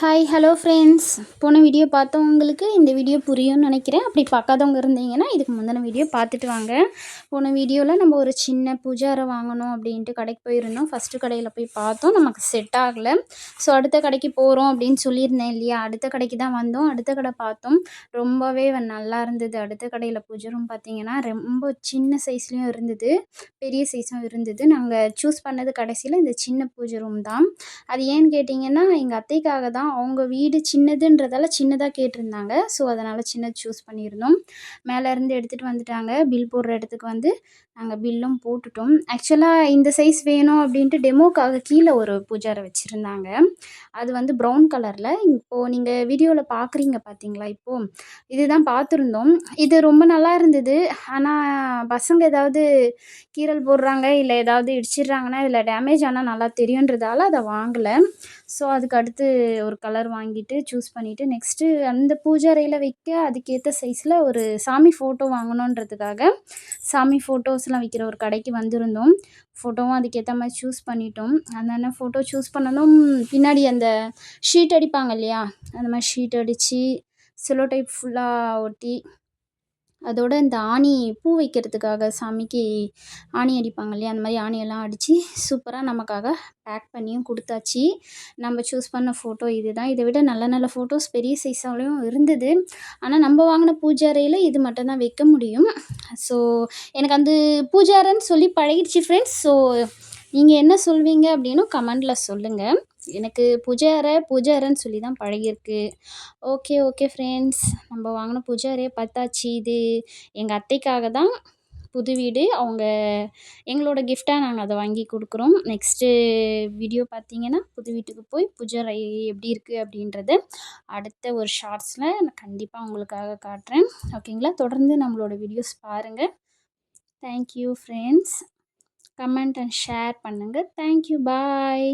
Hi hello friends. போன video பார்த்தவங்களுக்கு இந்த வீடியோ புரியும்னு நினைக்கிறேன். அப்படி பார்க்காதவங்க இருந்தீங்கன்னா இதுக்கு முந்தின வீடியோ பார்த்துட்டு வாங்க. போன வீடியோவில் நம்ம ஒரு சின்ன பூஜை அறை வாங்கணும் அப்படின்ட்டு கடைக்கு போயிருந்தோம். ஃபஸ்ட்டு கடையில் போய் பார்த்தோம், நமக்கு செட் ஆகலை. ஸோ அடுத்த கடைக்கு போகிறோம் அப்படின்னு சொல்லியிருந்தேன் இல்லையா, அடுத்த கடைக்கு தான் வந்தோம். அடுத்த கடை பார்த்தோம், ரொம்பவே நல்லா இருந்தது. அடுத்த கடையில் பூஜை ரூம் பார்த்திங்கன்னா ரொம்ப சின்ன சைஸ்லேயும் இருந்தது, பெரிய சைஸும் இருந்தது. நாங்கள் சூஸ் பண்ணது கடைசியில் இந்த சின்ன பூஜை ரூம் தான். அது ஏன்னு கேட்டிங்கன்னா எங்கள் அத்தைக்காக தான். அவங்க வீடு சின்னதுன்றதால சின்னதாக கேட்டிருந்தாங்க. ஸோ அதனால் சின்னது சூஸ் பண்ணியிருந்தோம். மேலேருந்து எடுத்துகிட்டு வந்துட்டாங்க. பில் போடுற இடத்துக்கு வந்து நாங்கள் பில்லும் போட்டுட்டோம். ஆக்சுவலாக இந்த சைஸ் வேணும் அப்படின்ட்டு டெமோக்காக கீழே ஒரு பூஜை அறை வச்சுருந்தாங்க. அது வந்து ப்ரௌன் கலரில். இப்போது நீங்கள் வீடியோவில் பார்க்குறீங்க பார்த்தீங்களா, இப்போது இதுதான் பார்த்துருந்தோம். இது ரொம்ப நல்லா இருந்தது. ஆனால் பசங்க ஏதாவது கீறல் போடுறாங்க இல்லை ஏதாவது இடிச்சிடுறாங்கன்னா இதில் டேமேஜ் ஆனால் நல்லா தெரியுன்றதால அதை வாங்கலை. ஸோ அதுக்கு அடுத்து ஒரு கலர் வாங்கிட்டு சூஸ் பண்ணிவிட்டு நெக்ஸ்ட்டு அந்த பூஜை அறையில் வைக்க அதுக்கேற்ற சைஸில் ஒரு சாமி ஃபோட்டோ வாங்கணுன்றதுக்காக சாமி ஃபோட்டோஸ்லாம் விற்கிற ஒரு கடைக்கு வந்திருந்தோம். ஃபோட்டோவும் அதுக்கேற்ற மாதிரி சூஸ் பண்ணிட்டோம். அதனால ஃபோட்டோ சூஸ் பண்ணதும் பின்னாடி அந்த ஷீட் அடிப்பாங்க இல்லையா, அந்த மாதிரி ஷீட் அடித்து செல்லோ டைப் ஃபுல்லாக ஒட்டி, அதோட இந்த ஆணி பூ வைக்கிறதுக்காக சாமிக்கு ஆணி அடிப்பாங்க இல்லையா, அந்த மாதிரி ஆணியெல்லாம் அடித்து சூப்பராக நமக்காக பேக் பண்ணியும் கொடுத்தாச்சு. நம்ம சூஸ் பண்ண ஃபோட்டோ இது தான். இதை விட நல்ல நல்ல ஃபோட்டோஸ் பெரிய சைஸாலையும் இருந்தது. ஆனால் நம்ம வாங்கின பூஜை அறையில் இது மட்டும் தான் வைக்க முடியும். ஸோ எனக்கு அந்த பூஜை அறைன்னு சொல்லி பழகிடுச்சு ஃப்ரெண்ட்ஸ். ஸோ நீங்கள் என்ன சொல்வீங்க அப்படின்னும் கமெண்டில் சொல்லுங்கள். எனக்கு பூஜை அறைன்னு சொல்லி தான் பழகியிருக்கு. ஓகே ஃப்ரெண்ட்ஸ், நம்ம வாங்கின பூஜை அறையை பார்த்தாச்சு. இது எங்கள் அத்தைக்காக தான், புது வீடு. அவங்க எங்களோட கிஃப்டாக நாங்கள் அதை வாங்கி கொடுக்குறோம். நெக்ஸ்ட்டு வீடியோ பார்த்தீங்கன்னா புது வீட்டுக்கு போய் பூஜை அறை எப்படி இருக்குது அப்படின்றத அடுத்த ஒரு ஷார்ட்ஸில் நான் கண்டிப்பாக உங்களுக்காக காட்டுறேன். ஓகேங்களா, தொடர்ந்து நம்மளோட வீடியோஸ் பாருங்கள். Thank you friends. Comment and share பண்ணுங்கள். தேங்க்யூ, பாய்.